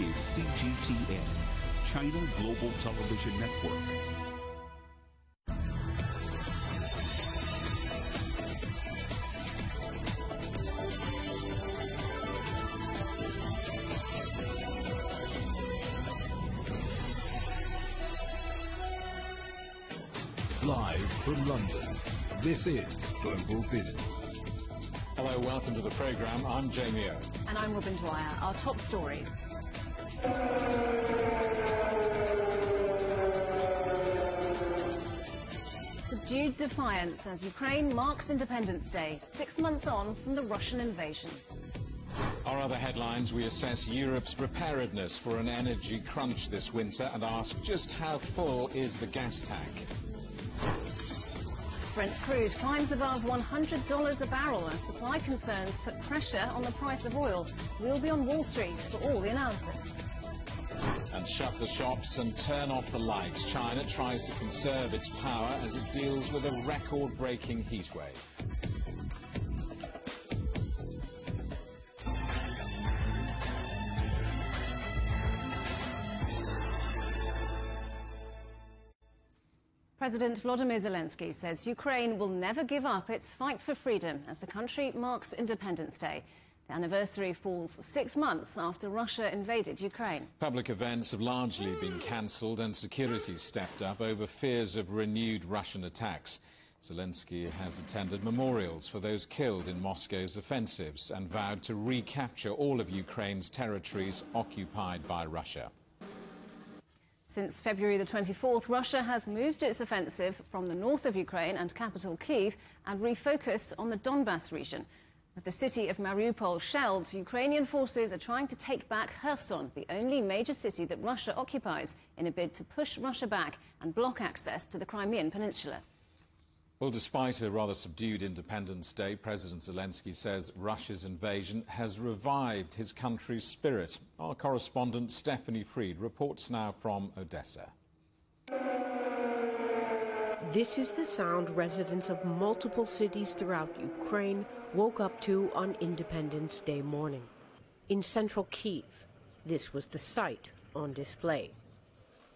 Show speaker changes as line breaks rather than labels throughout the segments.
is CGTN, China Global Television Network.
Live from London, this is Global Business.
Hello, welcome to the programme. I'm Jamie O.
And I'm Robin Dwyer. Our top stories. Subdued defiance as Ukraine marks Independence Day, 6 months on from the Russian invasion.
Our other headlines, we assess Europe's preparedness for an energy crunch this winter and ask just how full is the gas tank.
Brent crude climbs above $100 a barrel as supply concerns put pressure on the price of oil. We'll be on Wall Street for all the analysis.
And shut the shops and turn off the lights. China tries to conserve its power as it deals with a record-breaking heatwave.
President Volodymyr Zelensky says Ukraine will never give up its fight for freedom as the country marks Independence Day. The anniversary falls 6 months after Russia invaded Ukraine.
Public events have largely been cancelled and security stepped up over fears of renewed Russian attacks. Zelensky has attended memorials for those killed in Moscow's offensives and vowed to recapture all of Ukraine's territories occupied by Russia.
Since February the 24th, Russia has moved its offensive from the north of Ukraine and capital Kyiv and refocused on the Donbas region. With the city of Mariupol shelled, Ukrainian forces are trying to take back Kherson, the only major city that Russia occupies, in a bid to push Russia back and block access to the Crimean Peninsula.
Well, despite a rather subdued Independence Day, President Zelensky says Russia's invasion has revived his country's spirit. Our correspondent Stephanie Freed reports now from Odessa.
This is the sound residents of multiple cities throughout Ukraine woke up to on Independence Day morning. In central Kyiv, this was the sight on display.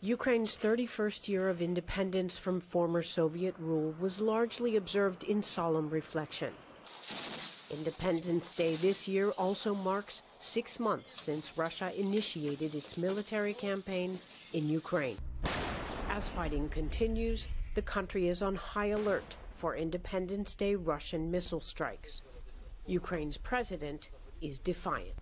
Ukraine's 31st year of independence from former Soviet rule was largely observed in solemn reflection. Independence Day this year also marks 6 months since Russia initiated its military campaign in Ukraine. As fighting continues, the country is on high alert for Independence Day Russian missile strikes. Ukraine's president is defiant.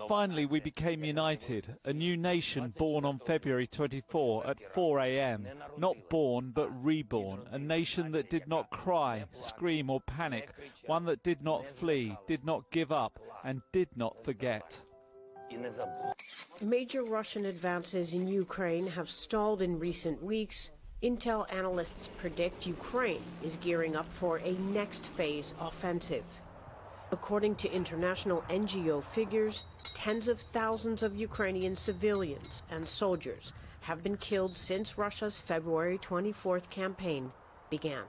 Finally, we became united, a new nation born on February 24 at 4 a.m. Not born, but reborn, a nation that did not cry, scream or panic, one that did not flee, did not give up, and did not forget.
Major Russian advances in Ukraine have stalled in recent weeks. Intel analysts predict Ukraine is gearing up for a next phase offensive. According to international NGO figures, tens of thousands of Ukrainian civilians and soldiers have been killed since Russia's February 24th campaign began.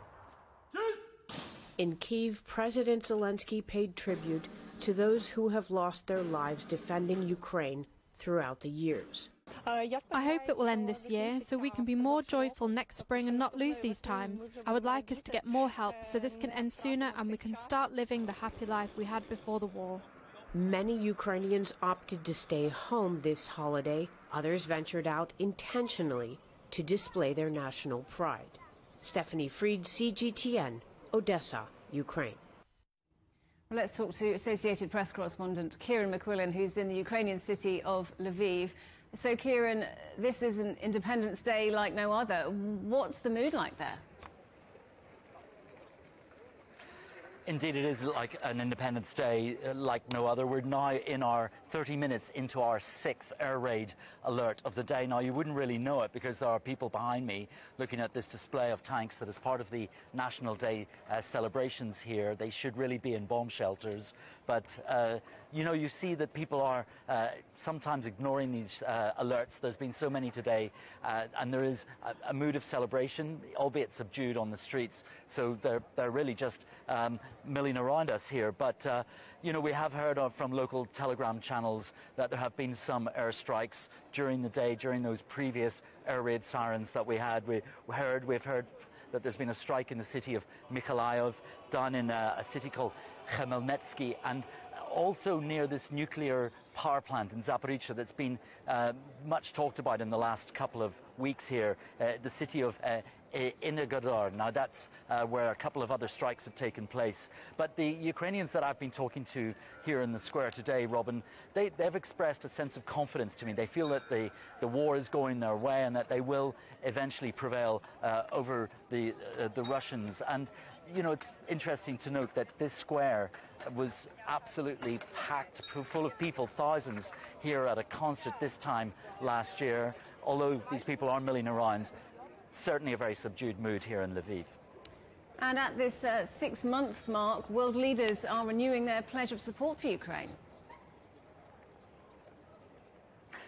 In Kyiv, President Zelensky paid tribute to those who have lost their lives defending Ukraine throughout the years.
I hope it will end this year so we can be more joyful next spring and not lose these times. I would like us to get more help so this can end sooner and we can start living the happy life we had before the war.
Many Ukrainians opted to stay home this holiday. Others ventured out intentionally to display their national pride. Stephanie Freed, CGTN, Odessa, Ukraine.
Well, let's talk to Associated Press correspondent Kieran McQuillan, who's in the Ukrainian city of Lviv. So, Kieran, this is an Independence Day like no other. What's the mood like there?
Indeed, it is like an Independence Day like no other. We're now in our 30 minutes into our 6th air raid alert of the day. Now, you wouldn't really know it because there are people behind me looking at this display of tanks that is part of the National Day celebrations here. They should really be in bomb shelters. But, you know, you see that people are sometimes ignoring these alerts. There's been so many today, and there is a mood of celebration, albeit subdued, on the streets. So they're really just milling around us here. But you know, we have heard from local telegram channels that there have been some airstrikes during the day, during those previous air raid sirens that we had. We've heard that there's been a strike in the city of Mykolaiv, down in a city called Khmelnytsky, and also near this nuclear power plant in Zaporizhzhia that's been much talked about in the last couple of weeks here, the city of Energodar. Now that's where a couple of other strikes have taken place. But the Ukrainians that I've been talking to here in the square today, Robin, they've expressed a sense of confidence to me. They feel that the war is going their way and that they will eventually prevail over the Russians. And you know, it's interesting to note that this square was absolutely packed full of people, thousands here at a concert this time last year. Although these people are milling around, certainly a very subdued mood here in Lviv.
And at this 6-month mark, world leaders are renewing their pledge of support for Ukraine.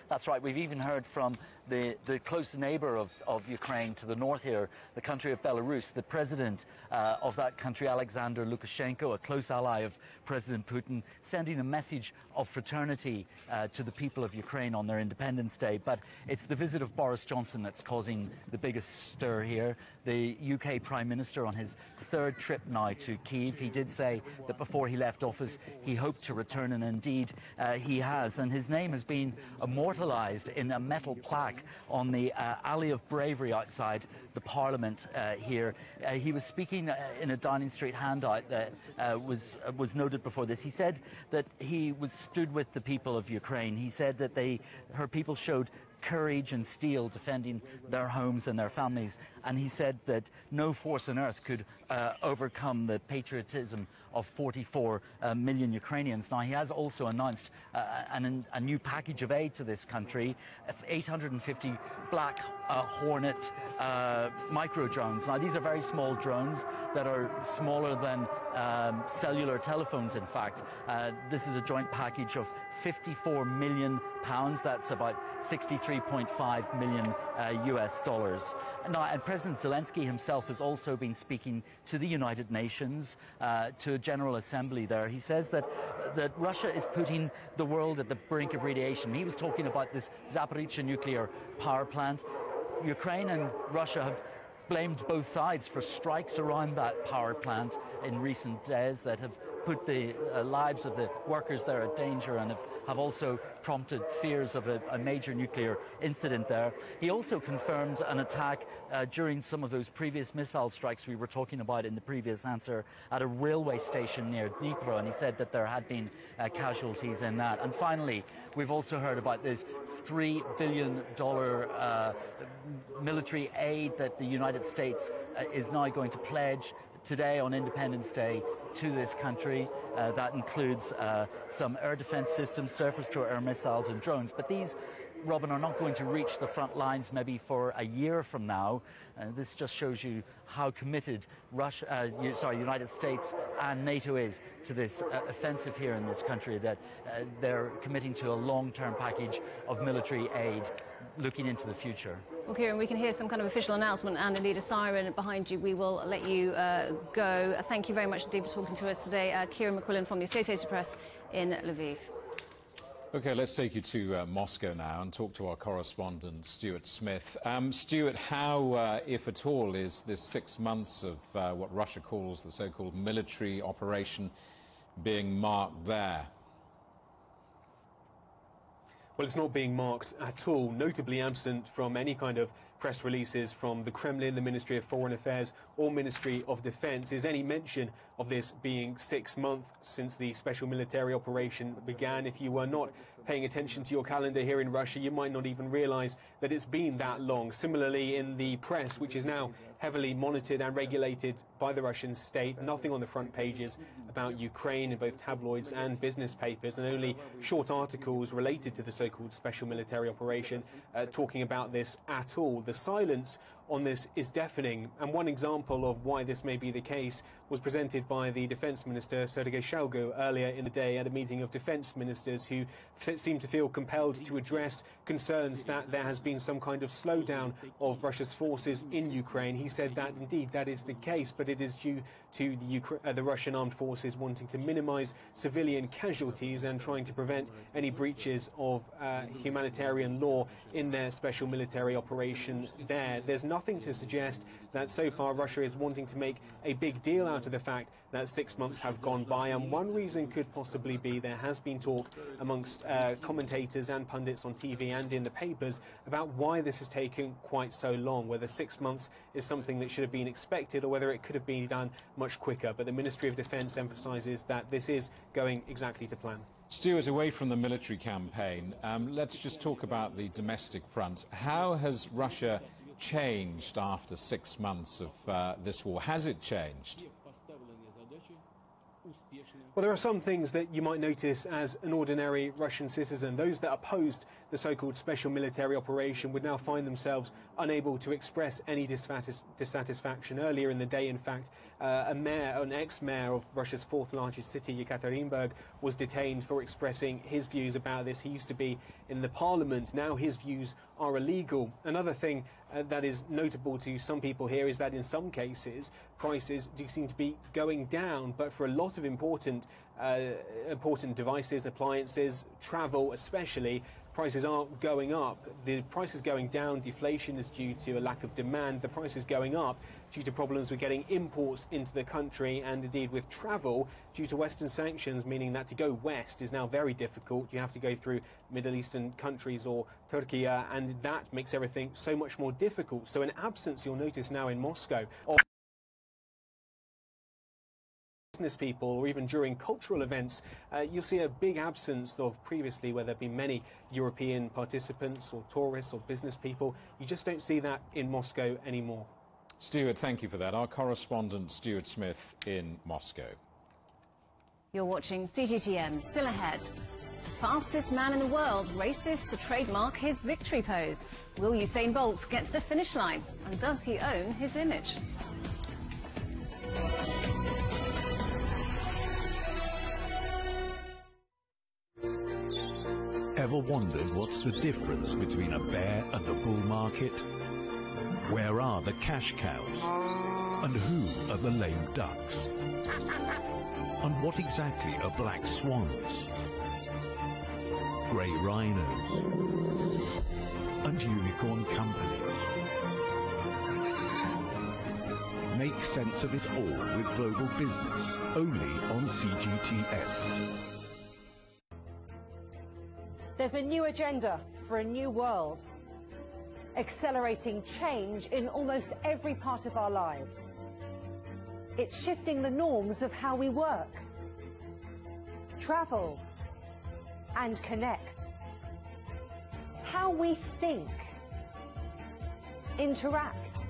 That's right. We've even heard from the close neighbour of Ukraine to the north here, the country of Belarus. The president of that country, Alexander Lukashenko, a close ally of President Putin, sending a message of fraternity to the people of Ukraine on their Independence Day. But it's the visit of Boris Johnson that's causing the biggest stir here. The UK Prime Minister on his third trip now to Kyiv. He did say that before he left office he hoped to return, and indeed he has. And his name has been immortalised in a metal plaque on the Alley of Bravery outside the Parliament here. He was speaking in a Downing Street handout that was noted before this. He said that he stood with the people of Ukraine. He said that her people showed courage and steel defending their homes and their families, and he said that no force on earth could overcome the patriotism of 44 million Ukrainians. Now, he has also announced a new package of aid to this country, 850 Black Hornet micro drones. Now, these are very small drones that are smaller than cellular telephones, in fact. This is a joint package of £54 million. That's about 63.5 million US dollars. Now, and President Zelensky himself has also been speaking to the United Nations, to a General Assembly there. He says that Russia is putting the world at the brink of radiation. He was talking about this Zaporizhzhia nuclear power plant. Ukraine and Russia have blamed both sides for strikes around that power plant in recent days that have put the lives of the workers there at danger and have also prompted fears of a major nuclear incident there. He also confirmed an attack during some of those previous missile strikes we were talking about in the previous answer at a railway station near Dnipro, and he said that there had been casualties in that. And finally, we've also heard about this $3 billion military aid that the United States is now going to pledge today on Independence Day to this country. That includes some air defense systems, surface-to-air missiles and drones. But these, Robin, are not going to reach the front lines maybe for a year from now. This just shows you how committed United States and NATO is to this offensive here in this country, that they're committing to a long-term package of military aid looking into the future.
Well, Kieran, we can hear some kind of official announcement and indeed a siren behind you. We will let you go. Thank you very much indeed for talking to us today. Kieran McQuillan from the Associated Press in Lviv.
OK, let's take you to Moscow now and talk to our correspondent, Stuart Smith. Stuart, how, if at all, is this 6 months of what Russia calls the so-called military operation being marked there?
Well, it's not being marked at all, notably absent from any kind of press releases from the Kremlin, the Ministry of Foreign Affairs or Ministry of Defense. Is any mention of this being 6 months since the special military operation began? If you were not paying attention to your calendar here in Russia, you might not even realize that it's been that long. Similarly, in the press, which is now heavily monitored and regulated by the Russian state, nothing on the front pages about Ukraine in both tabloids and business papers, and only short articles related to the so-called special military operation talking about this at all. The silence on this is deafening. And one example of why this may be the case was presented by the Defence Minister, Sergei Shoigu, earlier in the day at a meeting of defence ministers who seem to feel compelled to address concerns that there has been some kind of slowdown of Russia's forces in Ukraine. He said that indeed that is the case, but it is due to the Russian armed forces wanting to minimise civilian casualties and trying to prevent any breaches of humanitarian law in their special military operation there. There's nothing to suggest that so far Russia is wanting to make a big deal out of the fact that 6 months have gone by, and one reason could possibly be there has been talk amongst commentators and pundits on TV and in the papers about why this has taken quite so long, whether 6 months is something that should have been expected or whether it could have been done much quicker. But the Ministry of Defence emphasises that this is going exactly to plan.
Stuart, away from the military campaign, let's just talk about the domestic front. How has Russia changed after 6 months of this war? Has it changed?
Well, there are some things that you might notice as an ordinary Russian citizen. Those that opposed the so-called special military operation would now find themselves unable to express any dissatisfaction. Earlier in the day, in fact, an ex-mayor of Russia's fourth largest city, Yekaterinburg, was detained for expressing his views about this. He used to be in the parliament. Now his views are illegal. Another thing that is notable to some people here is that in some cases prices do seem to be going down, but for a lot of important devices, appliances, travel especially, prices aren't going up. The price is going down. Deflation is due to a lack of demand. The price is going up due to problems with getting imports into the country, and indeed with travel due to Western sanctions, meaning that to go west is now very difficult. You have to go through Middle Eastern countries or Turkey, and that makes everything so much more difficult. So an absence you'll notice now in Moscow of business people, or even during cultural events, you'll see a big absence of previously where there have been many European participants or tourists or business people. You just don't see that in Moscow anymore.
Stuart, thank you for that. Our correspondent Stuart Smith in Moscow.
You're watching CGTN. Still ahead. Fastest man in the world races to trademark his victory pose. Will Usain Bolt get to the finish line? And does he own his image?
Ever wondered what's the difference between a bear and a bull market? Where are the cash cows? And who are the lame ducks? And what exactly are black swans? Grey rhinos? And unicorn companies? Make sense of it all with Global Business, only on CGTN.
There's a new agenda for a new world, accelerating change in almost every part of our lives. It's shifting the norms of how we work, travel, and connect. How we think, interact,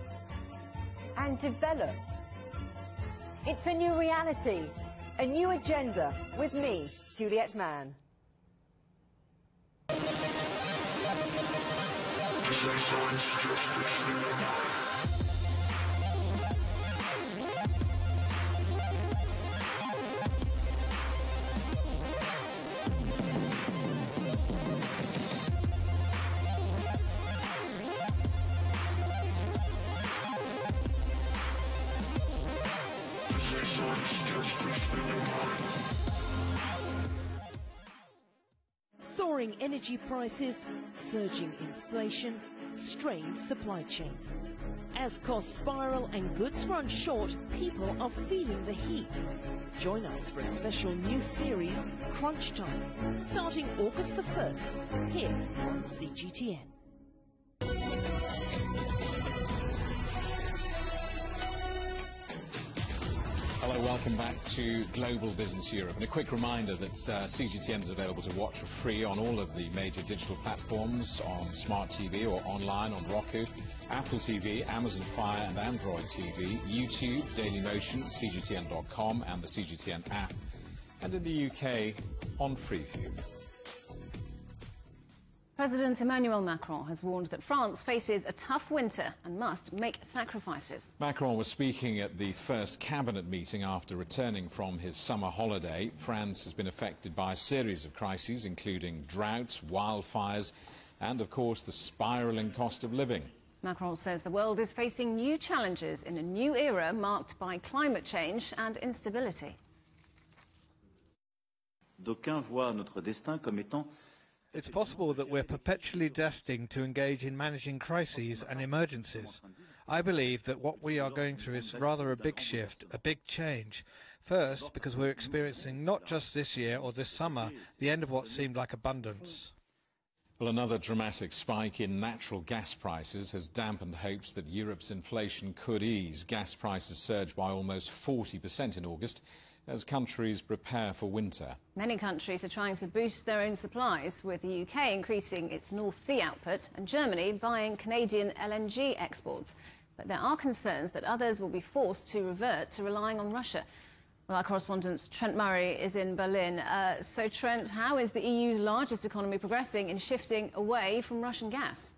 and develop. It's a new reality, a new agenda with me, Juliet Mann.
Soaring energy prices, surging inflation, strained supply chains. As costs spiral and goods run short, people are feeling the heat. Join us for a special new series, Crunch Time, starting August the 1st, here on CGTN.
Hello, welcome back to Global Business Europe. And a quick reminder that CGTN is available to watch for free on all of the major digital platforms, on Smart TV or online on Roku, Apple TV, Amazon Fire and Android TV, YouTube, Dailymotion, CGTN.com and the CGTN app, and in the UK on Freeview.
President Emmanuel Macron has warned that France faces a tough winter and must make sacrifices.
Macron was speaking at the first cabinet meeting after returning from his summer holiday. France has been affected by a series of crises, including droughts, wildfires, and, of course, the spiralling cost of living.
Macron says the world is facing new challenges in a new era marked by climate change and instability.
D'aucuns voient notre destin comme étant.
It's possible that we're perpetually destined to engage in managing crises and emergencies. I believe that what we are going through is rather a big shift, a big change. First, because we're experiencing not just this year or this summer, the end of what seemed like abundance.
Well, another dramatic spike in natural gas prices has dampened hopes that Europe's inflation could ease. Gas prices surged by almost 40% in August as countries prepare for winter.
Many countries are trying to boost their own supplies, with the UK increasing its North Sea output and Germany buying Canadian LNG exports. But there are concerns that others will be forced to revert to relying on Russia. Well, our correspondent Trent Murray is in Berlin. So, Trent, how is the EU's largest economy progressing in shifting away from Russian gas?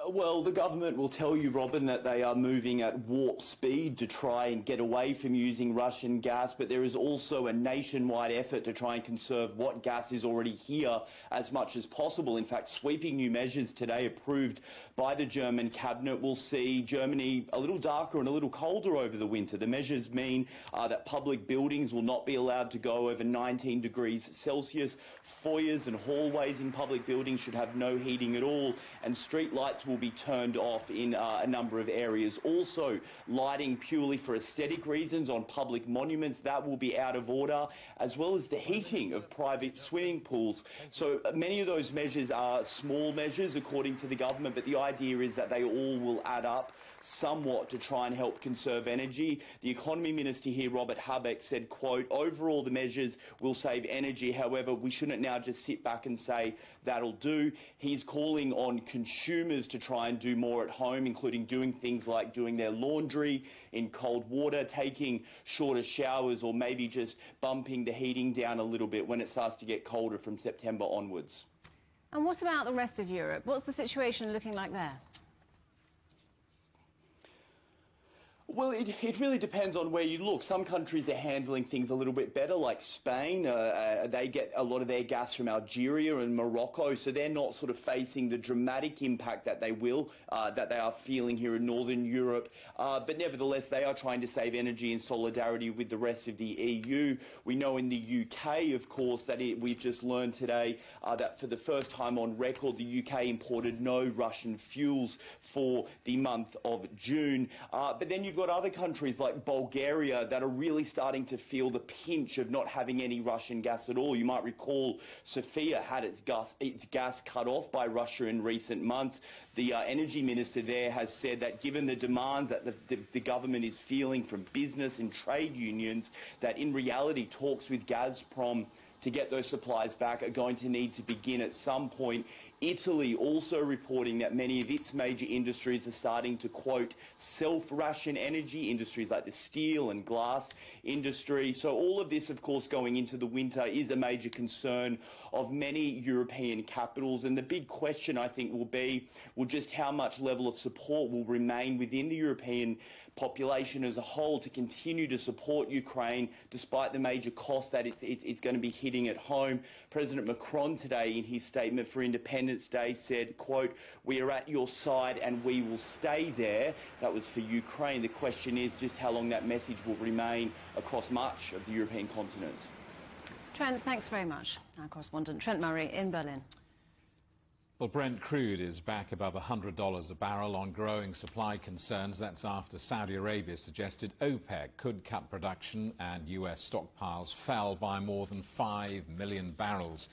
Well, the government will tell you, Robin, that they are moving at warp speed to try and get away from using Russian gas, but there is also a nationwide effort to try and conserve what gas is already here as much as possible. In fact, sweeping new measures today approved by the German cabinet will see Germany a little darker and a little colder over the winter. The measures mean that public buildings will not be allowed to go over 19 degrees Celsius. Foyers and hallways in public buildings should have no heating at all, and street lights will be turned off in a number of areas. Also, lighting purely for aesthetic reasons on public monuments, that will be out of order, as well as the heating of private swimming pools. So many of those measures are small measures, according to the government, but the idea is that they all will add up somewhat to try and help conserve energy. The economy minister here, Robert Habeck, said, quote, overall the measures will save energy. However, we shouldn't now just sit back and say that'll do. He's calling on consumers to try and do more at home, including doing things like doing their laundry in cold water, taking shorter showers, or maybe just bumping the heating down a little bit when it starts to get colder from September onwards.
And what about the rest of Europe? What's the situation looking like there?
Well, it really depends on where you look. Some countries are handling things a little bit better, like Spain. They get a lot of their gas from Algeria and Morocco, so they're not sort of facing the dramatic impact that they are feeling here in Northern Europe. But nevertheless, they are trying to save energy in solidarity with the rest of the EU. We know in the UK, of course, that we've just learned today that for the first time on record, the UK imported no Russian fuels for the month of June. But then you've got other countries like Bulgaria that are really starting to feel the pinch of not having any Russian gas at all. You might recall Sofia had its gas cut off by Russia in recent months. The energy minister there has said that given the demands that the government is feeling from business and trade unions, that in reality talks with Gazprom to get those supplies back are going to need to begin at some point. Italy also reporting that many of its major industries are starting to, quote, self-ration energy, industries like the steel and glass industry. So all of this, of course, going into the winter is a major concern of many European capitals. And the big question, I think, will be, just how much level of support will remain within the European population as a whole to continue to support Ukraine despite the major cost that it's going to be hitting at home. President Macron today in his statement for Independence Day said, quote, we are at your side and we will stay there. That was for Ukraine. The question is just how long that message will remain across much of the European continent.
Trent, thanks very much. Our correspondent Trent Murray in Berlin.
Well, Brent crude is back above $100 a barrel on growing supply concerns. That's after Saudi Arabia suggested OPEC could cut production and US stockpiles fell by more than 5 million barrels.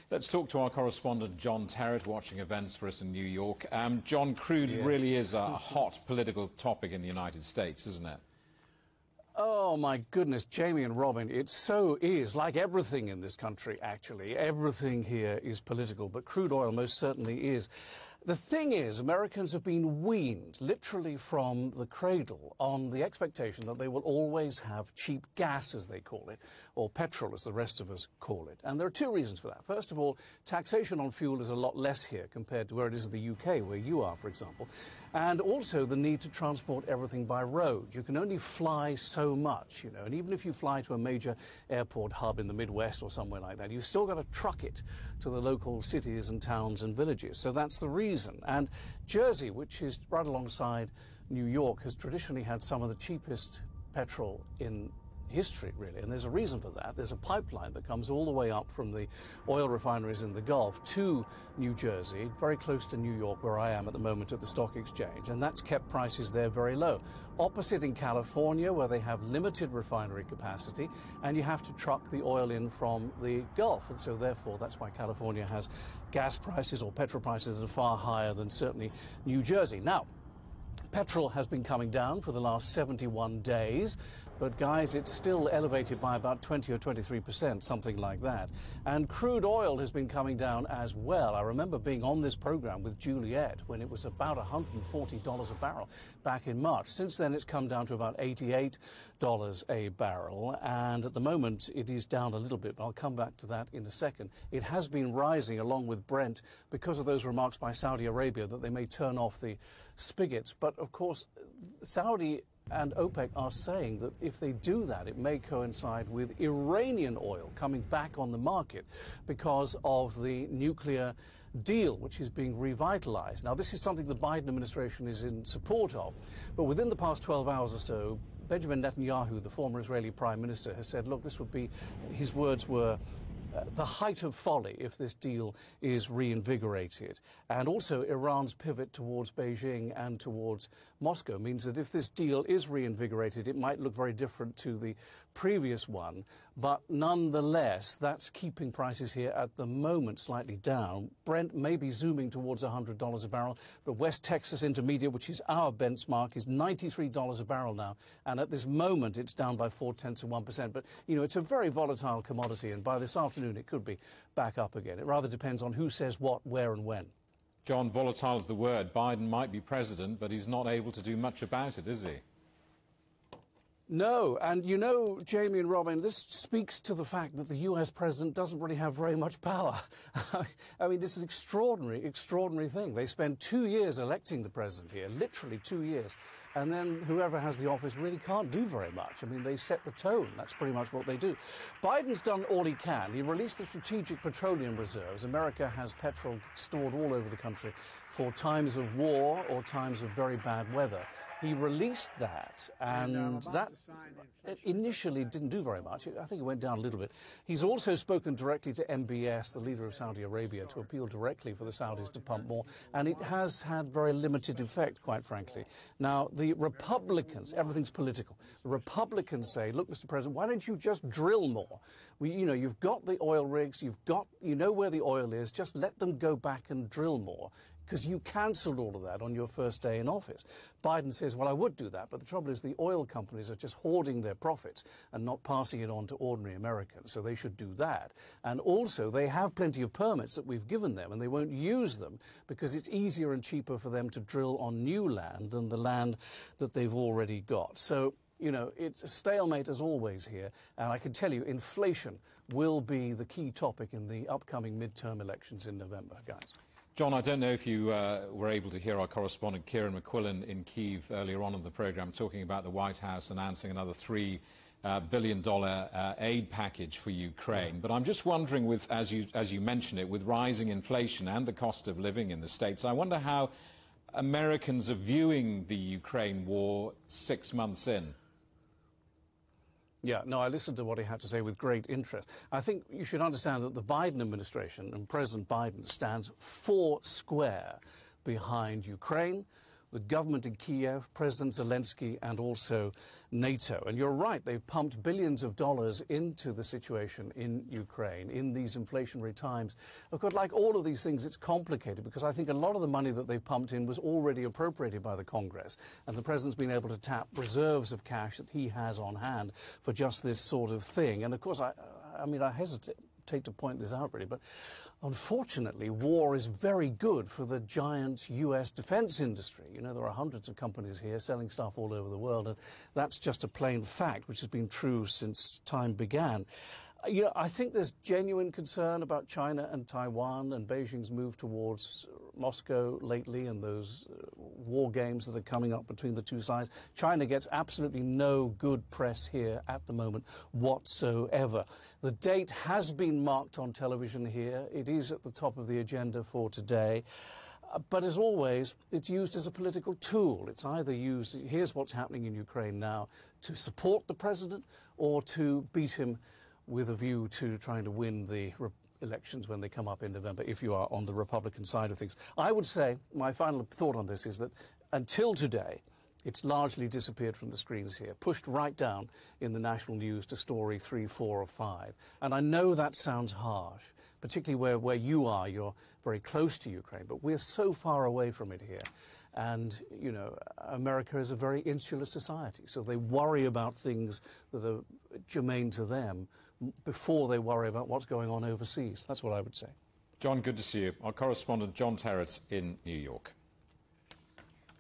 Let's talk to our correspondent John Terrett, watching events for us in New York. John, crude really is a hot political topic in the United States, isn't it?
Oh, my goodness, Jamie and Robin, it so is. Like everything in this country, actually. Everything here is political, but crude oil most certainly is. The thing is, Americans have been weaned, literally from the cradle, on the expectation that they will always have cheap gas, as they call it, or petrol, as the rest of us call it. And there are two reasons for that. First of all, taxation on fuel is a lot less here compared to where it is in the UK, where you are, for example. And also the need to transport everything by road. You can only fly so much, you know, and even if you fly to a major airport hub in the Midwest or somewhere like that, you've still got to truck it to the local cities and towns and villages. So that's the reason. And Jersey, which is right alongside New York, has traditionally had some of the cheapest petrol in history, really, and there's a reason for that. There's a pipeline that comes all the way up from the oil refineries in the Gulf to New Jersey, very close to New York, where I am at the moment at the stock exchange, and that's kept prices there very low. Opposite in California, where they have limited refinery capacity, and you have to truck the oil in from the Gulf, and so therefore that's why California has gas prices or petrol prices that are far higher than certainly New Jersey. Now, petrol has been coming down for the last 71 days. But, guys, it's still elevated by about 20 or 23%, something like that. And crude oil has been coming down as well. I remember being on this program with Juliet when it was about $140 a barrel back in March. Since then, it's come down to about $88 a barrel. And at the moment, it is down a little bit, but I'll come back to that in a second. It has been rising along with Brent because of those remarks by Saudi Arabia that they may turn off the spigots. But, of course, Saudi and OPEC are saying that if they do that, it may coincide with Iranian oil coming back on the market because of the nuclear deal, which is being revitalized. Now, this is something the Biden administration is in support of, but within the past 12 hours or so, Benjamin Netanyahu, the former Israeli prime minister, has said, look, this would be, his words were, the height of folly if this deal is reinvigorated. And also Iran's pivot towards Beijing and towards Moscow means that if this deal is reinvigorated, it might look very different to the previous one. But nonetheless, that's keeping prices here at the moment slightly down. Brent may be zooming towards $100 a barrel, but West Texas Intermediate, which is our benchmark, is $93 a barrel now. And at this moment, it's down by 0.4%. But, you know, it's a very volatile commodity, and by this afternoon, it could be back up again. It rather depends on who says what, where and when.
John, volatile is the word. Biden might be president, but he's not able to do much about it, is he?
No, and you know, Jamie and Robin, this speaks to the fact that the US president doesn't really have very much power. I mean, it's an extraordinary, extraordinary thing. They spend 2 years electing the president here, literally 2 years, and then whoever has the office really can't do very much. I mean, they set the tone. That's pretty much what they do. Biden's done all he can. He released the Strategic Petroleum Reserves. America has petrol stored all over the country for times of war or times of very bad weather. He released that, and that initially didn't do very much. I think it went down a little bit. He's also spoken directly to MBS, the leader of Saudi Arabia, to appeal directly for the Saudis to pump more, and it has had very limited effect, quite frankly. Now, the Republicans, everything's political. The Republicans say, look, Mr. President, why don't you just drill more? You know, you've got the oil rigs, you know where the oil is, just let them go back and drill more. Because you cancelled all of that on your first day in office. Biden says, well, I would do that, but the trouble is the oil companies are just hoarding their profits and not passing it on to ordinary Americans, so they should do that. And also, they have plenty of permits that we've given them, and they won't use them because it's easier and cheaper for them to drill on new land than the land that they've already got. So, you know, it's a stalemate as always here, and I can tell you inflation will be the key topic in the upcoming midterm elections in November, guys.
John, I don't know if you were able to hear our correspondent Kieran McQuillan in Kyiv earlier on in the programme talking about the White House announcing another $3 billion aid package for Ukraine. But I'm just wondering, with, as you mentioned it, with rising inflation and the cost of living in the States, I wonder how Americans are viewing the Ukraine war 6 months in.
Yeah, no, I listened to what he had to say with great interest. I think you should understand that the Biden administration and President Biden stands foursquare behind Ukraine, the government in Kiev, President Zelensky, and also NATO. And you're right, they've pumped billions of dollars into the situation in Ukraine in these inflationary times. Of course, like all of these things, it's complicated because I think a lot of the money that they've pumped in was already appropriated by the Congress. And the President's been able to tap reserves of cash that he has on hand for just this sort of thing. And of course, I mean, I hesitate take to point this out, really, but unfortunately, war is very good for the giant US defense industry. You know, there are hundreds of companies here selling stuff all over the world, and that's just a plain fact, which has been true since time began. You know, I think there's genuine concern about China and Taiwan and Beijing's move towards Moscow lately and those war games that are coming up between the two sides. China gets absolutely no good press here at the moment whatsoever. The date has been marked on television here. It is at the top of the agenda for today. But as always, it's used as a political tool. It's either used, here's what's happening in Ukraine now, to support the president or to beat him with a view to trying to win the elections when they come up in November, if you are on the Republican side of things. I would say my final thought on this is that until today, it's largely disappeared from the screens here, pushed right down in the national news to story 3, 4 or 5. And I know that sounds harsh, particularly where you are. You're very close to Ukraine, but we're so far away from it here. And, you know, America is a very insular society, so they worry about things that are germane to them before they worry about what's going on overseas. That's what I would say.
John, good to see you. Our correspondent John Terrett in New York.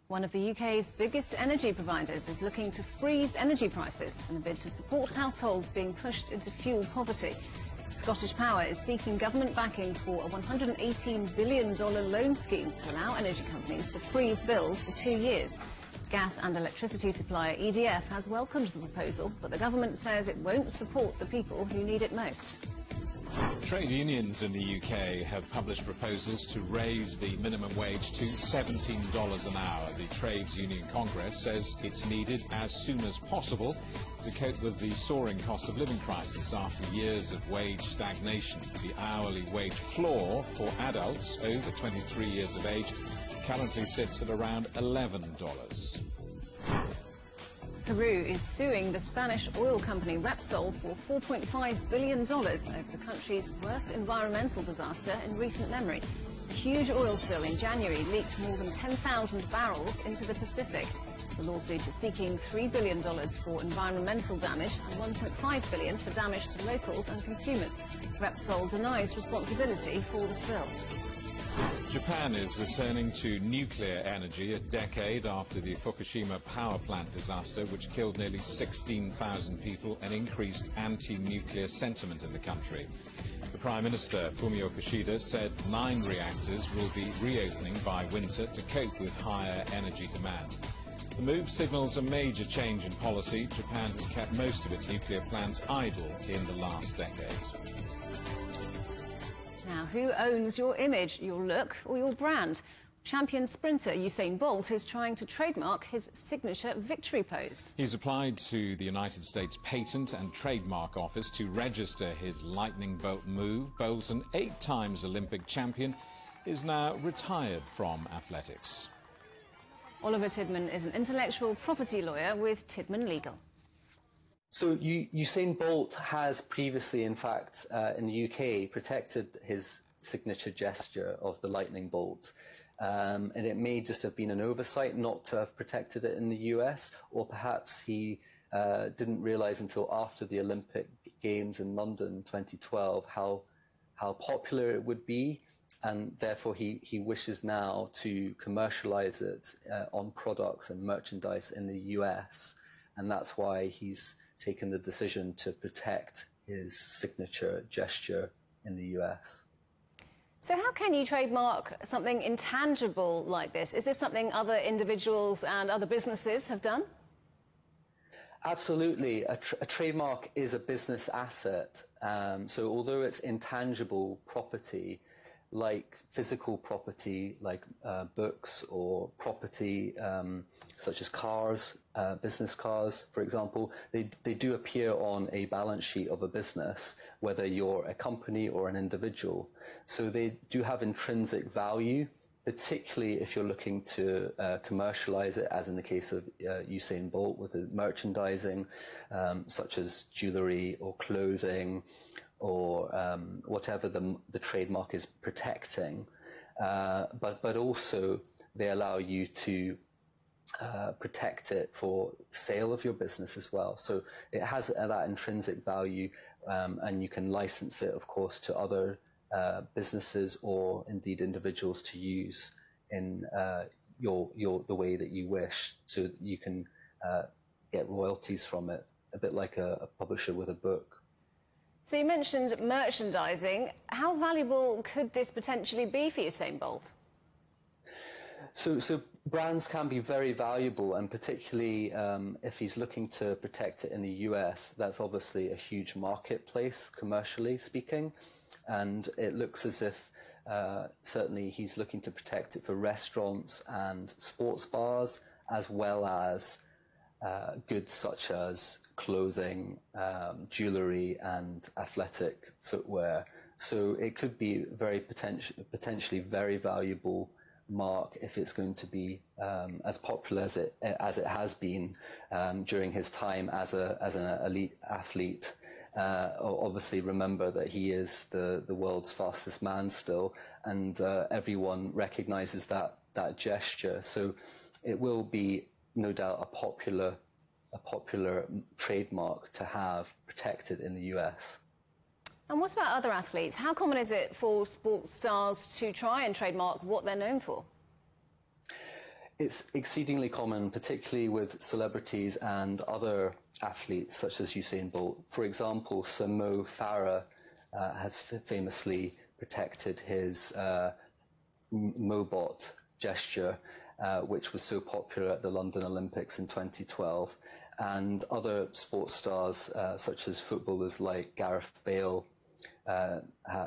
One of the UK's biggest energy providers is looking to freeze energy prices in a bid to support households being pushed into fuel poverty. Scottish Power is seeking government backing for a $118 billion loan scheme to allow energy companies to freeze bills for 2 years. Gas and electricity supplier EDF has welcomed the proposal, but the government says it won't support the people who need it most.
Trade unions in the UK have published proposals to raise the minimum wage to $17 an hour. The Trades Union Congress says it's needed as soon as possible to cope with the soaring cost of living crisis after years of wage stagnation. The hourly wage floor for adults over 23 years of age currently sits at around $11.
Peru is suing the Spanish oil company Repsol for $4.5 billion over the country's worst environmental disaster in recent memory. A huge oil spill in January leaked more than 10,000 barrels into the Pacific. The lawsuit is seeking $3 billion for environmental damage and $1.5 billion for damage to locals and consumers. Repsol denies responsibility for the spill.
Japan is returning to nuclear energy a decade after the Fukushima power plant disaster, which killed nearly 16,000 people and increased anti-nuclear sentiment in the country. The Prime Minister, Fumio Kishida, said 9 reactors will be reopening by winter to cope with higher energy demand. The move signals a major change in policy. Japan has kept most of its nuclear plants idle in the last decade.
Now, who owns your image, your look or your brand? Champion sprinter Usain Bolt is trying to trademark his signature victory pose.
He's applied to the United States Patent and Trademark Office to register his lightning bolt move. Bolt, an 8 times Olympic champion, is now retired from athletics.
Oliver Tidman is an intellectual property lawyer with Tidman Legal.
So Usain Bolt has previously, in fact, in the UK, protected his signature gesture of the lightning bolt. And it may just have been an oversight not to have protected it in the US, or perhaps he didn't realise until after the Olympic Games in London 2012 how popular it would be, and therefore he wishes now to commercialise it on products and merchandise in the US, and that's why he's taken the decision to protect his signature gesture in the US.
So how can you trademark something intangible like this? Is this something other individuals and other businesses have done?
Absolutely. A trademark is a business asset. So although it's intangible property, like physical property, like books or property such as cars, business cars, for example, they do appear on a balance sheet of a business, whether you're a company or an individual. So they do have intrinsic value, particularly if you're looking to commercialize it, as in the case of Usain Bolt with the merchandising, such as jewelry or clothing, or whatever the trademark is protecting, but also they allow you to protect it for sale of your business as well. So it has that intrinsic value, and you can license it, of course, to other businesses or indeed individuals to use in the way that you wish, so that you can get royalties from it, a bit like a publisher with a book.
So you mentioned merchandising. How valuable could this potentially be for Usain Bolt?
So brands can be very valuable, and particularly if he's looking to protect it in the US, that's obviously a huge marketplace, commercially speaking, and it looks as if certainly he's looking to protect it for restaurants and sports bars, as well as goods such as clothing, jewellery and athletic footwear. So it could be very potentially very valuable mark if it's going to be as popular as it has been during his time as an elite athlete. Obviously, remember that he is the world's fastest man still, and everyone recognises that gesture. So it will be no doubt a popular trademark to have protected in the US.
And what about other athletes? How common is it for sports stars to try and trademark what they're known for?
It's exceedingly common, particularly with celebrities and other athletes such as Usain Bolt. For example, Sir Mo Farah has famously protected his Mobot gesture, which was so popular at the London Olympics in 2012. And other sports stars, such as footballers like Gareth Bale,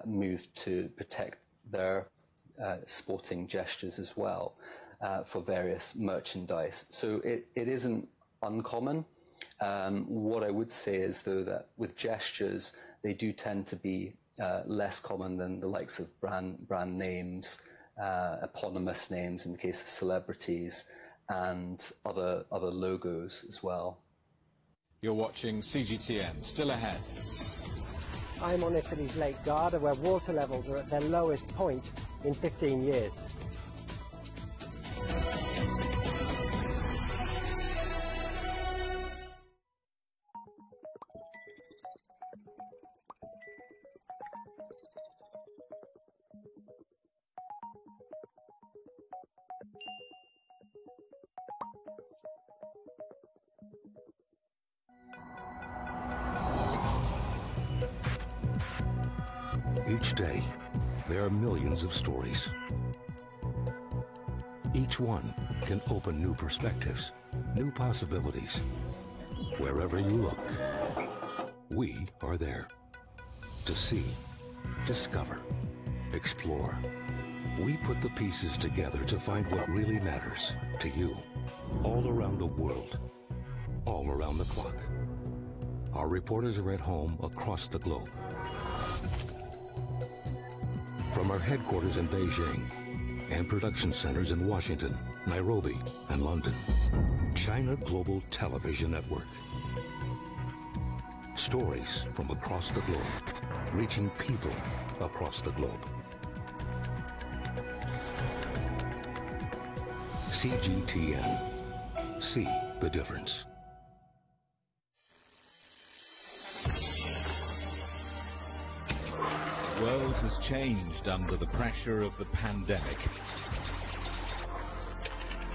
moved to protect their sporting gestures as well for various merchandise. So it isn't uncommon. What I would say is, though, that with gestures, they do tend to be less common than the likes of brand names, eponymous names in the case of celebrities, and other logos as well.
You're watching CGTN. Still ahead.
I'm on Italy's Lake Garda, where water levels are at their lowest point in 15 years.
Each day, there are millions of stories. Each one can open new perspectives, new possibilities. Wherever you look, we are there to see, discover, explore. We put the pieces together to find what really matters to you, all around the world, all around the clock. Our reporters are at home across the globe. From our headquarters in Beijing and production centers in Washington, Nairobi, and London, China Global Television Network. Stories from across the globe, reaching people across the globe. CGTN. See the difference.
The world has changed under the pressure of the pandemic.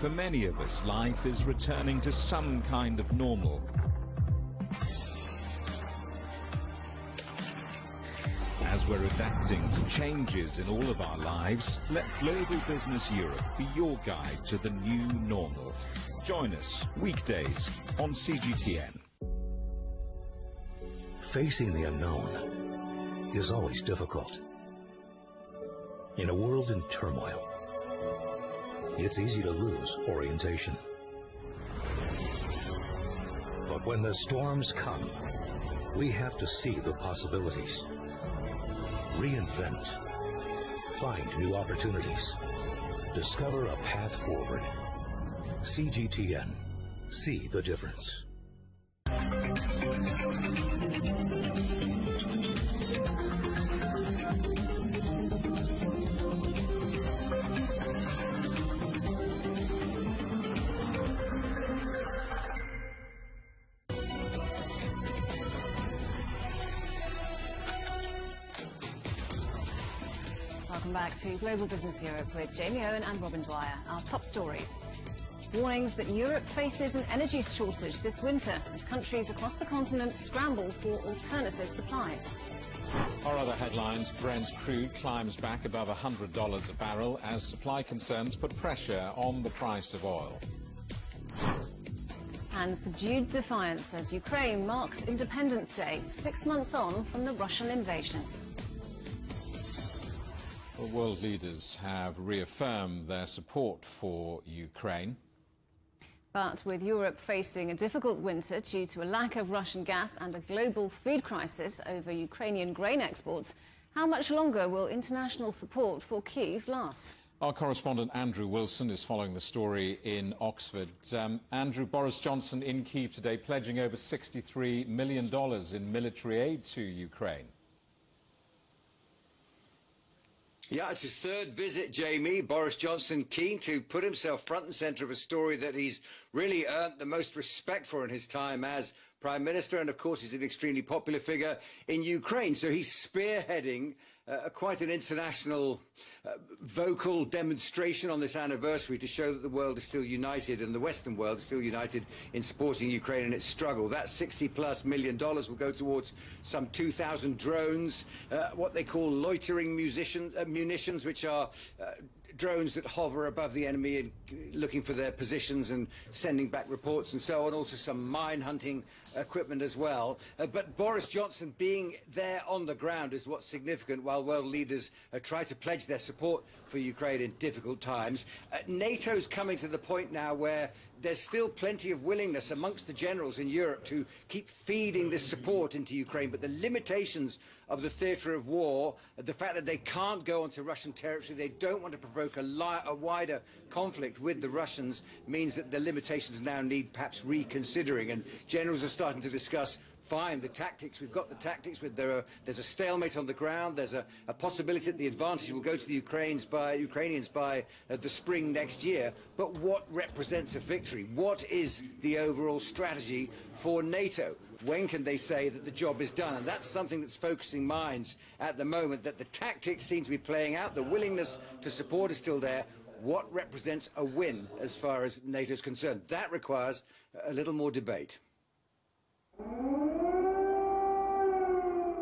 For many of us, life is returning to some kind of normal. As we're adapting to changes in all of our lives, let Global Business Europe be your guide to the new normal. Join us weekdays on CGTN.
Facing the unknown is always difficult. In a world in turmoil, it's easy to lose orientation. But when the storms come, we have to see the possibilities, reinvent, find new opportunities, discover a path forward. CGTN. See the difference.
Welcome back to Global Business Europe with Jamie Owen and Robin Dwyer. Our top stories. Warnings that Europe faces an energy shortage this winter as countries across the continent scramble for alternative supplies.
Our other headlines, Brent crude climbs back above $100 a barrel as supply concerns put pressure on the price of oil.
And subdued defiance as Ukraine marks Independence Day, 6 months on from the Russian invasion.
Well, world leaders have reaffirmed their support for Ukraine.
But with Europe facing a difficult winter due to a lack of Russian gas and a global food crisis over Ukrainian grain exports, how much longer will international support for Kyiv last?
Our correspondent Andrew Wilson is following the story in Oxford. Andrew, Boris Johnson in Kyiv today pledging over $63 million in military aid to Ukraine.
Yeah, it's his third visit, Jamie. Boris Johnson keen to put himself front and centre of a story that he's really earned the most respect for in his time as Prime Minister, and of course he's an extremely popular figure in Ukraine. So he's spearheading quite an international vocal demonstration on this anniversary to show that the world is still united and the Western world is still united in supporting Ukraine in its struggle. That $60+ million will go towards some 2,000 drones, what they call loitering munitions, which are drones that hover above the enemy and looking for their positions and sending back reports and so on, also some mine hunting equipment as well. But Boris Johnson being there on the ground is what's significant while world leaders try to pledge their support for Ukraine in difficult times. NATO's coming to the point now where there's still plenty of willingness amongst the generals in Europe to keep feeding this support into Ukraine, but the limitations of the theatre of war, the fact that they can't go onto Russian territory, they don't want to provoke a wider conflict with the Russians, means that the limitations now need perhaps reconsidering. And generals are starting to discuss, fine, the tactics, we've got the tactics, there's a stalemate on the ground, there's a possibility that the advantage will go to the Ukrainians by the spring next year, but what represents a victory? What is the overall strategy for NATO? When can they say that the job is done? And that's something that's focusing minds at the moment, that the tactics seem to be playing out, the willingness to support is still there. What represents a win as far as NATO is concerned? That requires a little more debate.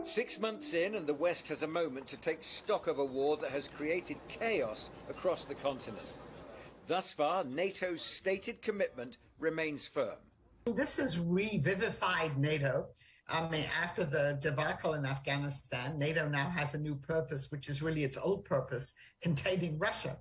6 months in, and the West has a moment to take stock of a war that has created chaos across the continent. Thus far, NATO's stated commitment remains firm.
This has revivified NATO. I mean, after the debacle in Afghanistan, NATO now has a new purpose, which is really its old purpose, containing Russia.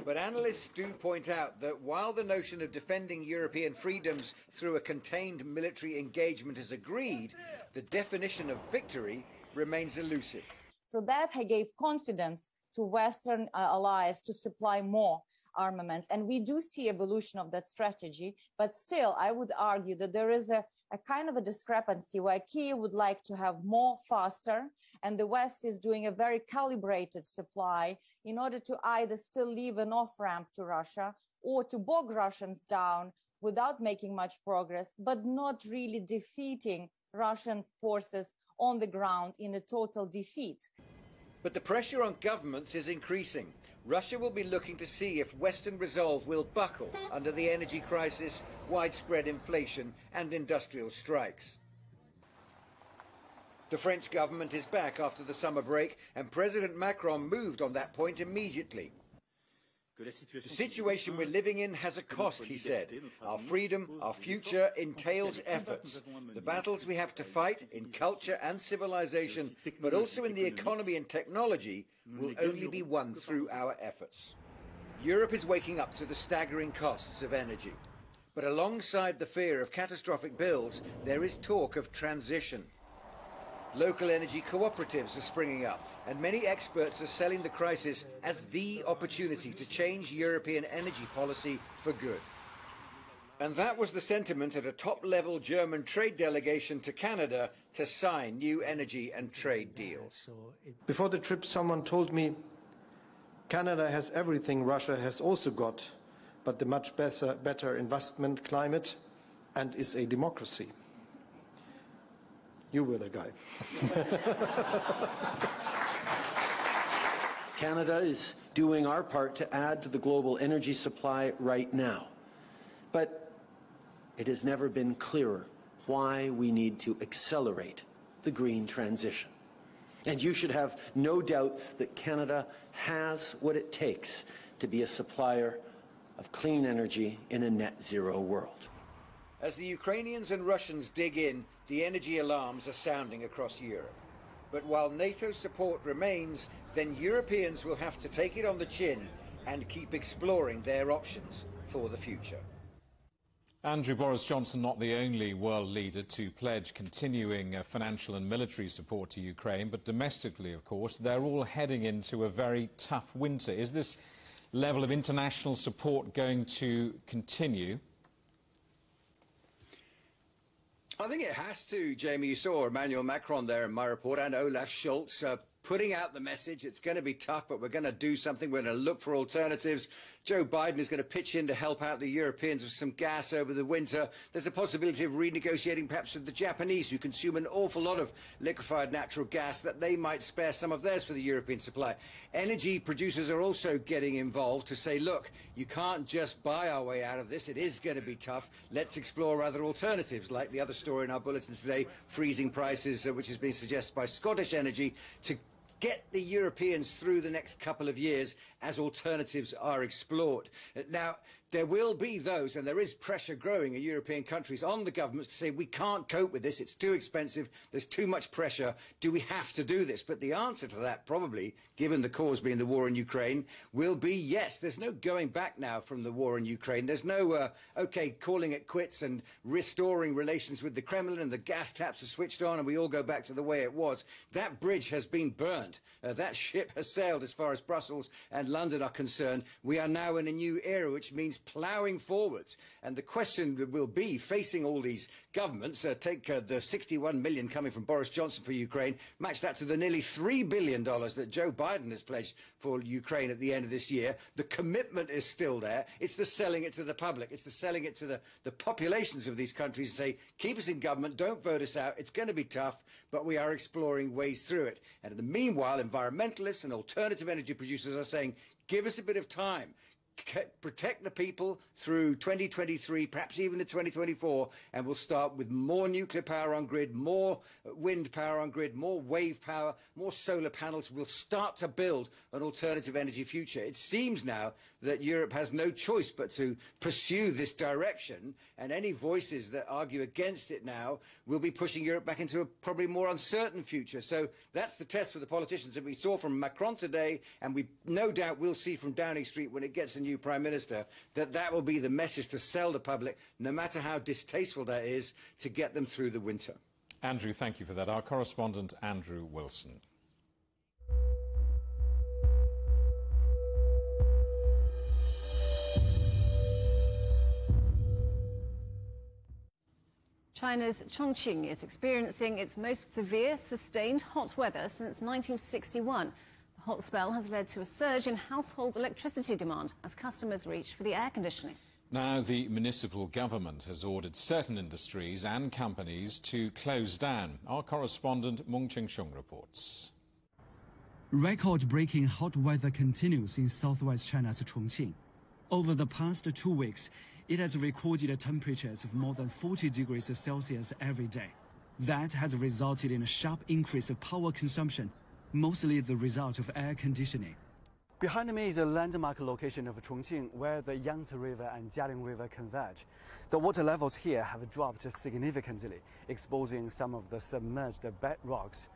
But analysts do point out that while the notion of defending European freedoms through a contained military engagement is agreed, the definition of victory remains elusive.
So that gave confidence to Western allies to supply more armaments. And we do see evolution of that strategy. But still, I would argue that there is a kind of a discrepancy where Kyiv would like to have more faster, and the West is doing a very calibrated supply in order to either still leave an off-ramp to Russia or to bog Russians down without making much progress, but not really defeating Russian forces on the ground in a total defeat.
But the pressure on governments is increasing. Russia will be looking to see if Western resolve will buckle under the energy crisis, widespread inflation and industrial strikes. The French government is back after the summer break, and President Macron moved on that point immediately. The situation we're living in has a cost, he said. Our freedom, our future entails efforts. The battles we have to fight in culture and civilization, but also in the economy and technology, will only be won through our efforts. Europe is waking up to the staggering costs of energy. But alongside the fear of catastrophic bills, there is talk of transition. Local energy cooperatives are springing up, and many experts are selling the crisis as the opportunity to change European energy policy for good. And that was the sentiment at a top-level German trade delegation to Canada to sign new energy and trade deals.
Before the trip, someone told me, Canada has everything Russia has also got, but the much better investment climate, and is a democracy. You were the guy.
Canada is doing our part to add to the global energy supply right now. But it has never been clearer why we need to accelerate the green transition. And you should have no doubts that Canada has what it takes to be a supplier of clean energy in a net zero world.
As the Ukrainians and Russians dig in, the energy alarms are sounding across Europe. But while NATO support remains, then Europeans will have to take it on the chin and keep exploring their options for the future.
Andrew, Boris Johnson not the only world leader to pledge continuing financial and military support to Ukraine, but domestically, of course, they're all heading into a very tough winter. Is this level of international support going to continue?
I think it has to, Jamie. You saw Emmanuel Macron there in my report and Olaf Scholz putting out the message. It's going to be tough, but we're going to do something. We're going to look for alternatives. Joe Biden is going to pitch in to help out the Europeans with some gas over the winter. There's a possibility of renegotiating perhaps with the Japanese, who consume an awful lot of liquefied natural gas, that they might spare some of theirs for the European supply. Energy producers are also getting involved to say, look, you can't just buy our way out of this. It is going to be tough. Let's explore other alternatives, like the other story in our bulletins today, freezing prices, which is being suggested by Scottish Energy, to get the Europeans through the next couple of years as alternatives are explored. Now, there will be those, and there is pressure growing in European countries on the governments to say, we can't cope with this, it's too expensive, there's too much pressure, do we have to do this? But the answer to that, probably, given the cause being the war in Ukraine, will be yes. There's no going back now from the war in Ukraine. There's no, OK, calling it quits and restoring relations with the Kremlin and the gas taps are switched on and we all go back to the way it was. That bridge has been burned. That ship has sailed as far as Brussels and London are concerned. We are now in a new era, which means ploughing forwards. And the question that will be facing all these governments, take the 61 million coming from Boris Johnson for Ukraine, match that to the nearly $3 billion that Joe Biden has pledged for Ukraine at the end of this year. The commitment is still there. It's the selling it to the public. It's the selling it to the populations of these countries and say, keep us in government, don't vote us out. It's going to be tough, but we are exploring ways through it. And in the meanwhile, environmentalists and alternative energy producers are saying, give us a bit of time. Protect the people through 2023, perhaps even to 2024, and we'll start with more nuclear power on grid, more wind power on grid, more wave power, more solar panels. We'll start to build an alternative energy future. It seems now that Europe has no choice but to pursue this direction, and any voices that argue against it now will be pushing Europe back into a probably more uncertain future. So that's the test for the politicians that we saw from Macron today, and we no doubt will see from Downing Street when it gets a new Prime Minister, that will be the message to sell the public, no matter how distasteful that is, to get them through the winter.
Andrew, thank you for that. Our correspondent, Andrew Wilson.
China's Chongqing is experiencing its most severe sustained hot weather since 1961. The hot spell has led to a surge in household electricity demand as customers reach for the air conditioning.
Now, the municipal government has ordered certain industries and companies to close down. Our correspondent, Meng Qingsheng, reports.
Record-breaking hot weather continues in southwest China's Chongqing. Over the past 2 weeks, it has recorded temperatures of more than 40 degrees Celsius every day. That has resulted in a sharp increase of power consumption, mostly the result of air conditioning.
Behind me is a landmark location of Chongqing, where the Yangtze River and Jialing River converge. The water levels here have dropped significantly, exposing some of the submerged bedrocks.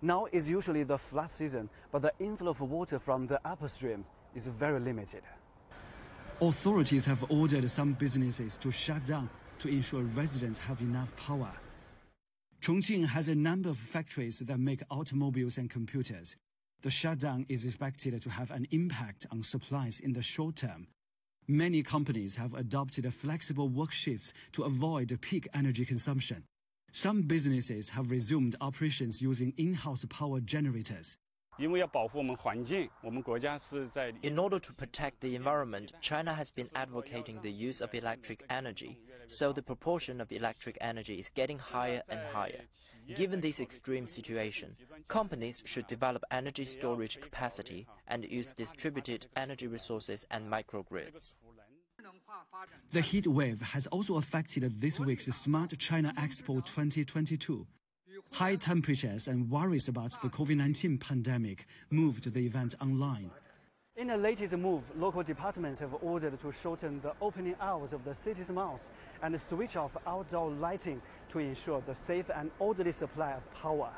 Now is usually the flood season, but the inflow of water from the upper stream is very limited.
Authorities have ordered some businesses to shut down to ensure residents have enough power. Chongqing has a number of factories that make automobiles and computers. The shutdown is expected to have an impact on supplies in the short term. Many companies have adopted flexible work shifts to avoid peak energy consumption. Some businesses have resumed operations using in-house power generators.
In order to protect the environment, China has been advocating the use of electric energy, so the proportion of electric energy is getting higher and higher. Given this extreme situation, companies should develop energy storage capacity and use distributed energy resources and microgrids.
The heat wave has also affected this week's Smart China Expo 2022. High temperatures and worries about the COVID-19 pandemic moved the event online.
In the latest move, local departments have ordered to shorten the opening hours of the city's malls and switch off outdoor lighting to ensure the safe and orderly supply of power.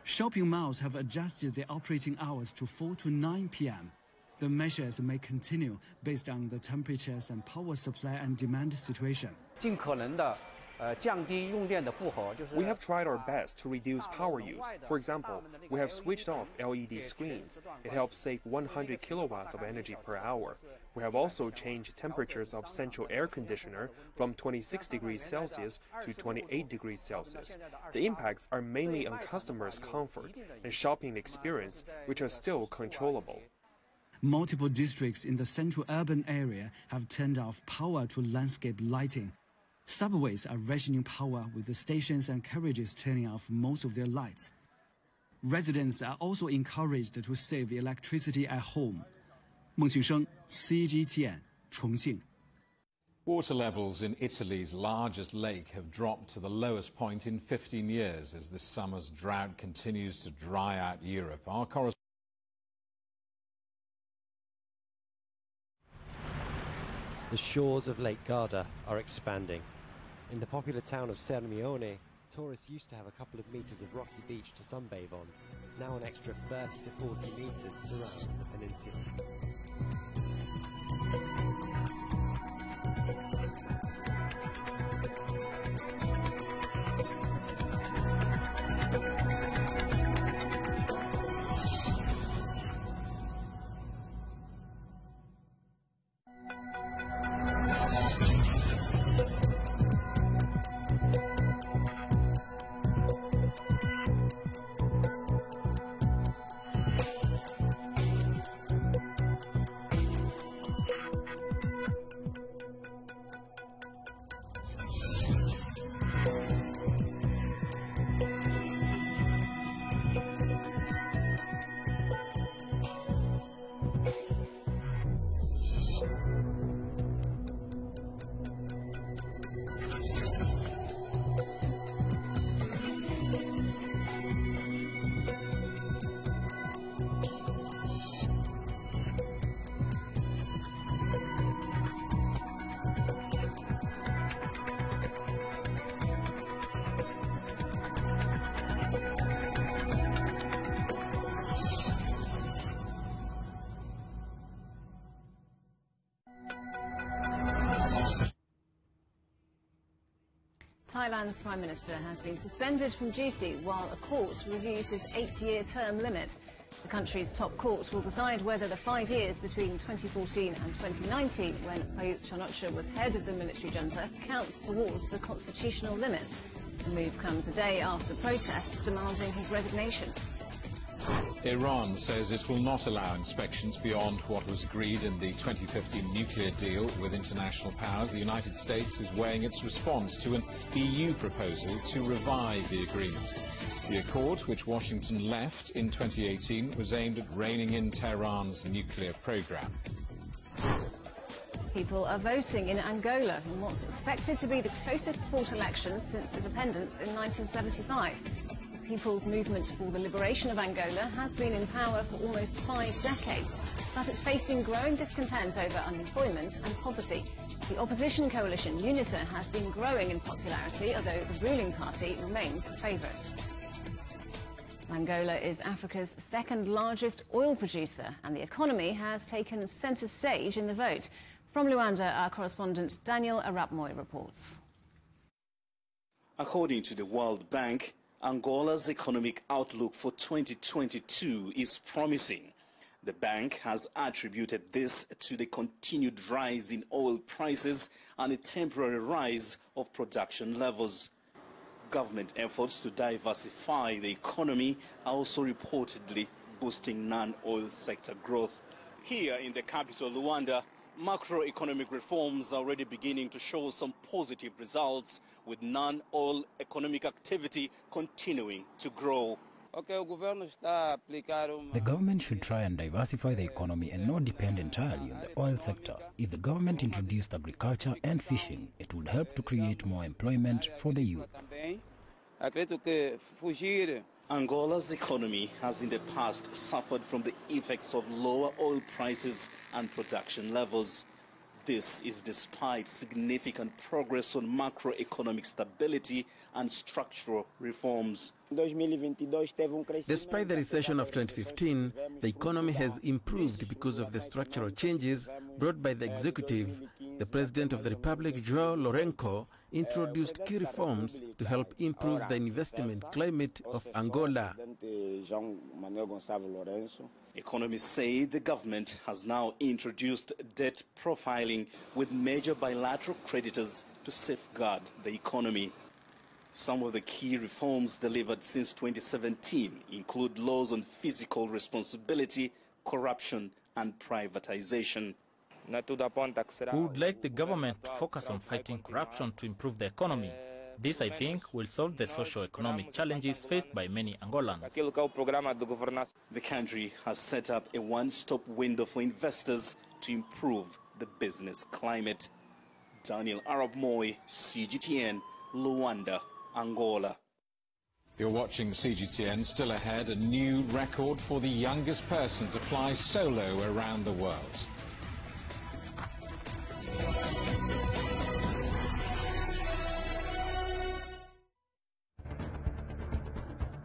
Shopping malls have adjusted their operating hours to 4 to 9 p.m. The measures may continue based on the temperatures and power supply and demand situation.
We have tried our best to reduce power use. For example, we have switched off LED screens. It helps save 100 kilowatts of energy per hour. We have also changed temperatures of central air conditioner from 26 degrees Celsius to 28 degrees Celsius. The impacts are mainly on customers' comfort and shopping experience, which are still controllable.
Multiple districts in the central urban area have turned off power to landscape lighting. Subways are rationing power, with the stations and carriages turning off most of their lights. Residents are also encouraged to save electricity at home. Meng Qingsheng, CGTN, Chongqing.
Water levels in Italy's largest lake have dropped to the lowest point in 15 years as this summer's drought continues to dry out Europe. Our correspondent
The shores of Lake Garda are expanding. In the popular town of Sermione, tourists used to have a couple of meters of rocky beach to sunbathe on. Now an extra 30 to 40 meters surrounds the peninsula.
Thailand's Prime Minister has been suspended from duty while a court reviews his 8-year term limit. The country's top court will decide whether the 5 years between 2014 and 2019, when Prayut Chan-o-cha was head of the military junta, counts towards the constitutional limit. The move comes a day after protests demanding his resignation.
Iran says it will not allow inspections beyond what was agreed in the 2015 nuclear deal with international powers. The United States is weighing its response to an EU proposal to revive the agreement. The accord, which Washington left in 2018, was aimed at reining in Tehran's nuclear program.
People are voting in Angola in what's expected to be the closest fought election since independence in 1975. The People's Movement for the Liberation of Angola has been in power for almost 5 decades, but it's facing growing discontent over unemployment and poverty. The opposition coalition UNITA has been growing in popularity, although the ruling party remains a favourite. Angola is Africa's second largest oil producer, and the economy has taken centre stage in the vote. From Luanda, our correspondent Daniel Arap-Moy reports.
According to the World Bank, Angola's economic outlook for 2022 is promising. The bank has attributed this to the continued rise in oil prices and a temporary rise of production levels. Government efforts to diversify the economy are also reportedly boosting non-oil sector growth. Here in the capital, Luanda, macroeconomic reforms are already beginning to show some positive results, with non-oil economic activity continuing to grow.
The government should try and diversify the economy and not depend entirely on the oil sector. If the government introduced agriculture and fishing, it would help to create more employment for the youth.
Angola's economy has in the past suffered from the effects of lower oil prices and production levels. This is despite significant progress on macroeconomic stability and structural reforms.
Despite the recession of 2015, the economy has improved because of the structural changes brought by the executive. The President of the Republic, João Lourenço, introduced key reforms to help improve the investment climate of Angola.
Economists say the government has now introduced debt profiling with major bilateral creditors to safeguard the economy. Some of the key reforms delivered since 2017 include laws on fiscal responsibility, corruption and privatization.
We would like the government to focus on fighting corruption to improve the economy. This, I think, will solve the socio-economic challenges faced by many Angolans.
The country has set up a one-stop window for investors to improve the business climate. Daniel Arab Moi, CGTN, Luanda, Angola.
You're watching CGTN. Still ahead, a new record for the youngest person to fly solo around the world.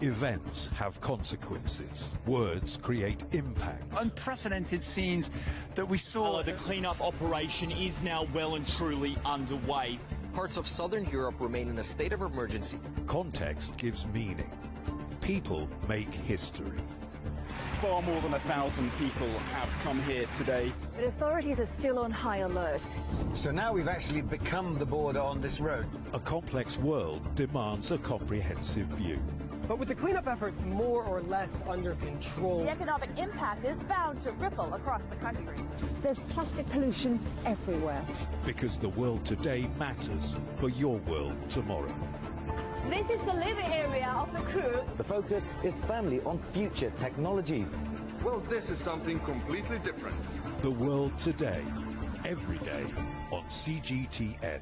Events have consequences. Words create impact.
Unprecedented scenes that we saw.
The clean-up operation is now well and truly underway.
Parts of southern Europe remain in a state of emergency.
Context gives meaning. People make history.
Far more than 1,000 people have come here today.
But authorities are still on high alert.
So now we've actually become the border on this road.
A complex world demands a comprehensive view.
But with the cleanup efforts more or less under control,
the economic impact is bound to ripple across the country.
There's plastic pollution everywhere.
Because the world today matters for your world tomorrow.
This is the living area of the crew.
The focus is firmly on future technologies.
Well, this is something completely different.
The world today, every day on CGTN.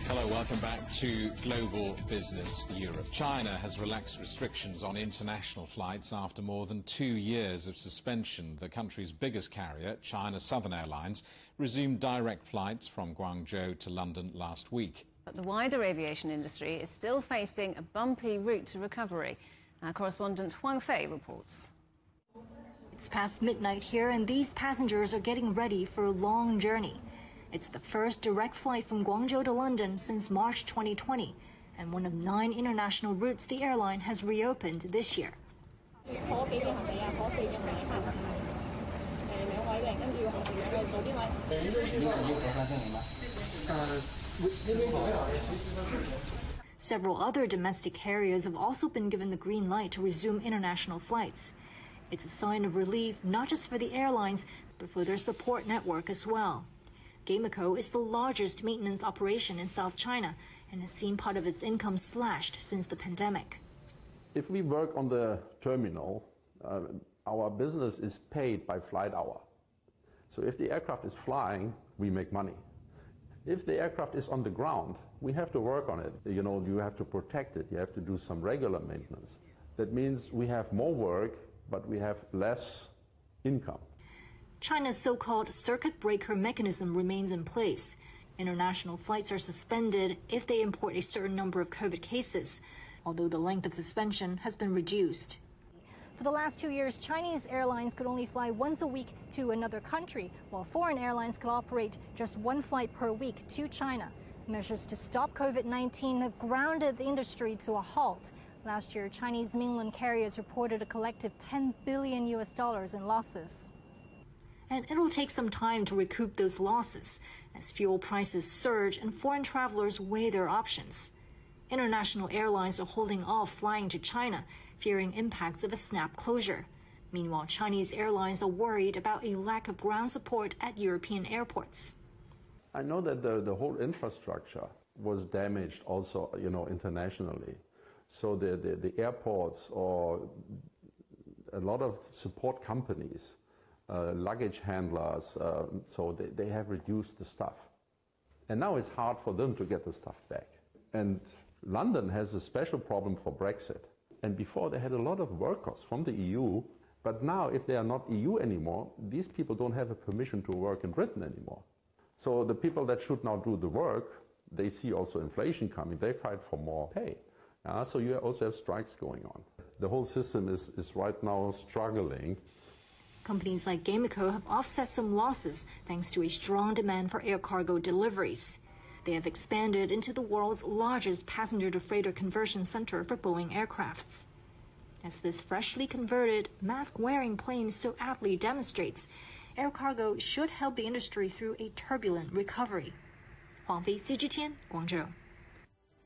Hello, welcome back to Global Business Europe. China has relaxed restrictions on international flights after more than 2 years of suspension. The country's biggest carrier, China Southern Airlines, resumed direct flights from Guangzhou to London last week.
But the wider aviation industry is still facing a bumpy route to recovery. Our correspondent Huang Fei reports.
It's past midnight here, and these passengers are getting ready for a long journey. It's the first direct flight from Guangzhou to London since March 2020, and one of 9 international routes the airline has reopened this year. Several other domestic carriers have also been given the green light to resume international flights. It's a sign of relief not just for the airlines, but for their support network as well. Gameco is the largest maintenance operation in South China and has seen part of its income slashed since the pandemic.
If we work on the terminal, our business is paid by flight hour. So if the aircraft is flying, we make money. If the aircraft is on the ground, we have to work on it. You know, you have to protect it. You have to do some regular maintenance. That means we have more work, but we have less income.
China's so-called circuit breaker mechanism remains in place. International flights are suspended if they import a certain number of COVID cases, although the length of suspension has been reduced.
For the last 2 years, Chinese airlines could only fly once a week to another country, while foreign airlines could operate just one flight per week to China. Measures to stop COVID-19 have grounded the industry to a halt. Last year, Chinese mainland carriers reported a collective $10 billion in losses.
And it'll take some time to recoup those losses as fuel prices surge and foreign travelers weigh their options. International airlines are holding off flying to China, fearing impacts of a snap closure. Meanwhile, Chinese airlines are worried about a lack of ground support at European airports.
I know that the whole infrastructure was damaged also, internationally. So the airports or a lot of support companies, luggage handlers, so they have reduced the staff. And now it's hard for them to get the stuff back. And London has a special problem for Brexit. And before they had a lot of workers from the EU, but now if they are not EU anymore, these people don't have a permission to work in Britain anymore. So the people that should now do the work, they see also inflation coming, they fight for more pay. So you also have strikes going on. The whole system is right now struggling.
Companies like Gameco have offset some losses thanks to a strong demand for air cargo deliveries. They have expanded into the world's largest passenger-to-freighter conversion center for Boeing aircrafts. As this freshly converted, mask-wearing plane so aptly demonstrates, air cargo should help the industry through a turbulent recovery. Huang Fei, CGTN, Guangzhou.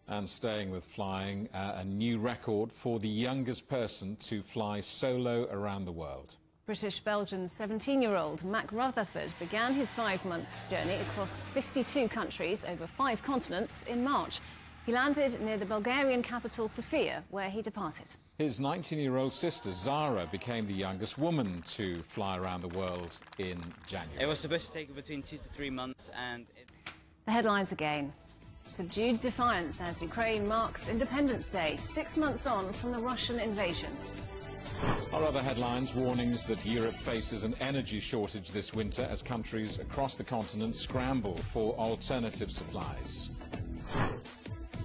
And staying with flying, a new record for the youngest person to fly solo around the world.
British-Belgian 17-year-old Mac Rutherford began his 5-month journey across 52 countries over 5 continents in March. He landed near the Bulgarian capital Sofia, where he departed.
His 19-year-old sister Zara became the youngest woman to fly around the world in January.
It was supposed to take between 2 to 3 months and...
The headlines again. Subdued defiance as Ukraine marks Independence Day, 6 months on from the Russian invasion.
Our other headlines, warnings that Europe faces an energy shortage this winter as countries across the continent scramble for alternative supplies.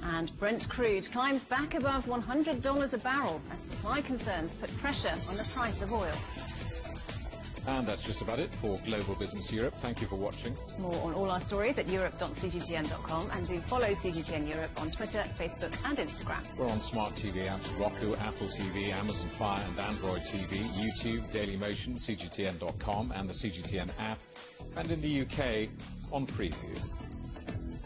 And Brent crude climbs back above $100 a barrel as supply concerns put pressure on the price of oil.
And that's just about it for Global Business Europe. Thank you for watching.
More on all our stories at europe.cgtn.com, and do follow CGTN Europe on Twitter, Facebook and Instagram.
We're on smart TV apps, Roku, Apple TV, Amazon Fire and Android TV, YouTube, Dailymotion, CGTN.com and the CGTN app, and in the UK on Preview.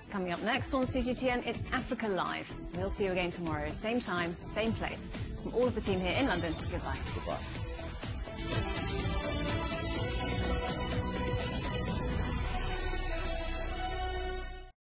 Coming up next on CGTN, it's Africa Live. We'll see you again tomorrow, same time, same place. From all of the team here in London, goodbye.
Goodbye.